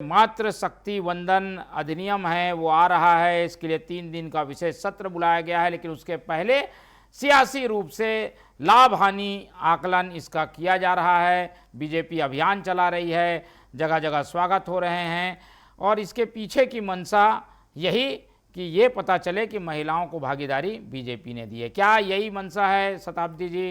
मातृ शक्ति वंदन अधिनियम है वो आ रहा है। इसके लिए 3 दिन का विशेष सत्र बुलाया गया है, लेकिन उसके पहले सियासी रूप से लाभ हानि आकलन इसका किया जा रहा है। बीजेपी अभियान चला रही है, जगह जगह स्वागत हो रहे हैं और इसके पीछे की मंशा यही कि ये पता चले कि महिलाओं को भागीदारी बीजेपी ने दी है। क्या यही मंशा है शताब्दी जी?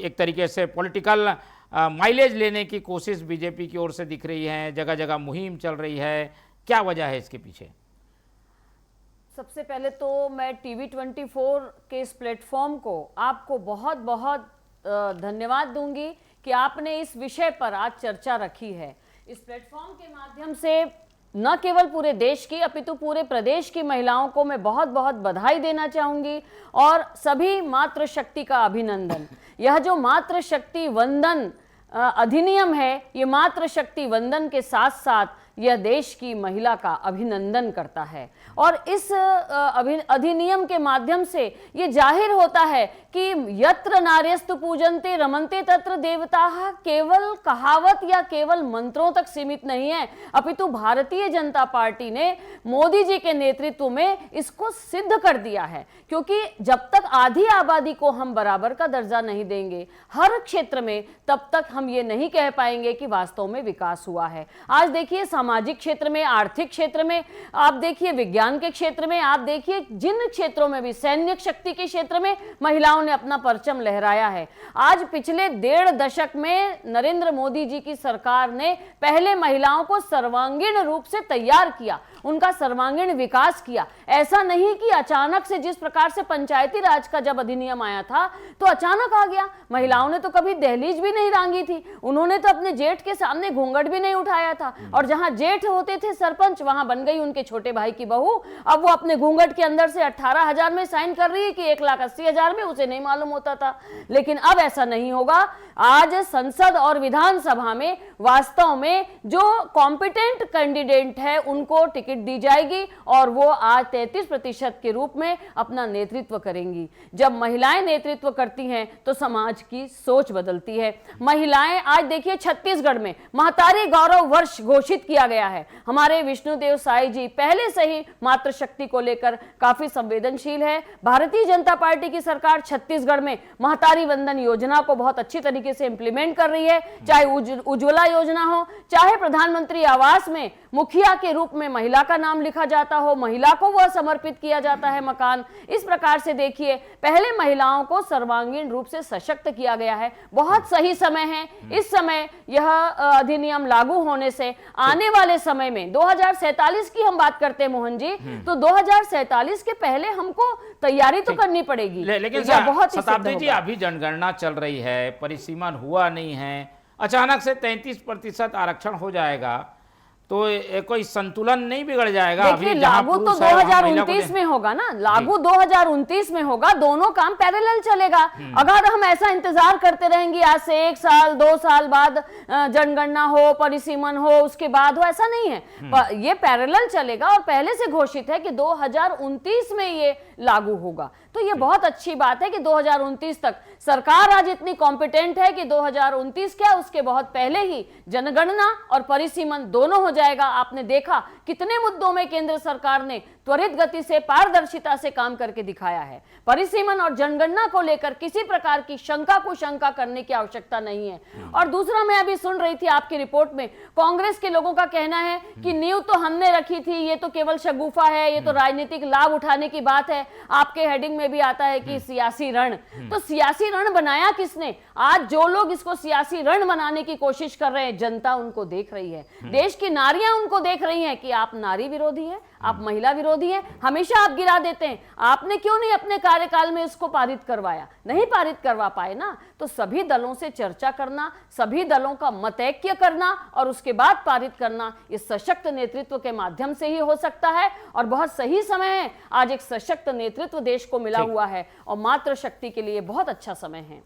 एक तरीके से पॉलिटिकल माइलेज लेने की कोशिश बीजेपी की ओर से दिख रही है, जगह जगह मुहिम चल रही है, क्या वजह है इसके पीछे? सबसे पहले तो मैं TV24 के इस प्लेटफॉर्म को आपको बहुत बहुत धन्यवाद दूंगी कि आपने इस विषय पर आज चर्चा रखी है। इस प्लेटफॉर्म के माध्यम से न केवल पूरे देश की अपितु पूरे प्रदेश की महिलाओं को मैं बहुत बहुत बधाई देना चाहूंगी और सभी मातृशक्ति का अभिनंदन। यह जो मातृशक्ति वंदन अधिनियम है, ये मातृशक्ति वंदन के साथ साथ यह देश की महिला का अभिनंदन करता है और इस अधिनियम के माध्यम से ये जाहिर होता है कि यत्र नार्यस्तु पूजन्ते रमन्ते तत्र देवताः केवल कहावत या केवल मंत्रों तक सीमित नहीं है, अपितु भारतीय जनता पार्टी ने मोदी जी के नेतृत्व में इसको सिद्ध कर दिया है। क्योंकि जब तक आधी आबादी को हम बराबर का दर्जा नहीं देंगे हर क्षेत्र में, तब तक हम ये नहीं कह पाएंगे कि वास्तव में विकास हुआ है। आज देखिए सामाजिक क्षेत्र में, आर्थिक क्षेत्र में, आप देखिए विज्ञान के क्षेत्र में, आप देखिए जिन क्षेत्रों में भी, सैन्य शक्ति के क्षेत्र में महिलाओं ने अपना परचम लहराया है। आज पिछले 1.5 दशक में नरेंद्र मोदी जी की सरकार ने पहले महिलाओं को सर्वांगीण रूप से तैयार किया, उनका सर्वांगीण विकास किया। ऐसा नहीं कि अचानक से, जिस प्रकार से पंचायती राज का जब अधिनियम आया था तो अचानक आ गया। महिलाओं ने तो कभी दहलीज भी नहीं रांगी थी, उन्होंने तो अपने जेठ के सामने घूंघट भी नहीं उठाया था और जहां जेठ होते थे सरपंच, वहां बन गई उनके छोटे भाई की बहू। अब वो अपने घूंघट के अंदर से 18,000 में साइन कर रही है कि 1,80,000 में, उसे नहीं मालूम होता था। लेकिन अब ऐसा नहीं होगा। आज संसद और विधानसभा में वास्तव में जो कॉम्पिटेंट कैंडिडेट है उनको टिकट दी जाएगी और वो आज 33% के रूप में अपना नेतृत्व करेंगी। जब महिलाएं नेतृत्व करती हैं तो समाज की सोच बदलती है। महिलाएं आज देखिए छत्तीसगढ़ में महतारी गौरव वर्ष घोषित किया गया है। हमारे विष्णुदेव साई जी पहले से ही मातृशक्ति को लेकर काफी संवेदनशील है। भारतीय जनता पार्टी की सरकार छत्तीसगढ़ में महतारी वंदन योजना को बहुत अच्छी तरीके से इंप्लीमेंट कर रही है। चाहे उज्ज्वला योजना हो, चाहे प्रधानमंत्री आवास में मुखिया के रूप में महिला का नाम लिखा जाता हो, महिला को वह समर्पित किया जाता है मकान। इस प्रकार से देखिए पहले महिलाओं को सर्वांगीण रूप से सशक्त किया गया है। बहुत सही समय है इस समय यह अधिनियम लागू होने से। आने वाले समय में 2047 की हम बात करते हैं मोहन जी, तो 2047 के पहले हमको तैयारी तो करनी पड़ेगी। लेकिन बहुत शताब्दी जी, अभी जनगणना चल रही है, परिसीमन हुआ नहीं है, अचानक से 33% आरक्षण हो जाएगा तो कोई संतुलन नहीं बिगड़ जाएगा? देखिए लागू तो 2029 में होगा ना, लागू 2029 में होगा, दोनों काम पैरेलल चलेगा। अगर हम ऐसा इंतजार करते रहेंगे आज से 1 साल 2 साल बाद जनगणना हो, परिसीमन हो, उसके बाद हो, ऐसा नहीं है। ये पैरेलल चलेगा और पहले से घोषित है कि 2029 में ये लागू होगा। तो ये बहुत अच्छी बात है कि 2029 तक सरकार आज इतनी कॉम्पिटेंट है कि 2029 क्या, उसके बहुत पहले ही जनगणना और परिसीमन दोनों हो जाएगा। आपने देखा कितने मुद्दों में केंद्र सरकार ने त्वरित गति से, पारदर्शिता से काम करके दिखाया है। परिसीमन और जनगणना को लेकर किसी प्रकार की शंका को शंका करने की आवश्यकता नहीं है। और दूसरा, मैं अभी सुन रही थी आपकी रिपोर्ट में कांग्रेस के लोगों का कहना है कि नींव तो हमने रखी थी, ये तो केवल शगुफा है, ये तो राजनीतिक लाभ उठाने की बात है। आपके हेडिंग में भी आता है कि सियासी रण, तो सियासी रण बनाया किसने? आज जो लोग इसको सियासी रण बनाने की कोशिश कर रहे हैं, जनता उनको देख रही है, देश की नारियां उनको देख रही हैं कि आप नारी विरोधी हैं, आप महिला विरोधी हैं, हमेशा आप गिरा देते हैं। आपने क्यों नहीं अपने कार्यकाल में इसको पारित करवाया? नहीं पारित करवा पाए ना, तो सभी दलों से चर्चा करना, सभी दलों का मतैक्य करना और उसके बाद पारित करना, इस सशक्त नेतृत्व के माध्यम से ही हो सकता है। और बहुत सही समय है, आज एक सशक्त नेतृत्व देश को मिला हुआ है और मातृशक्ति के लिए बहुत अच्छा समय है।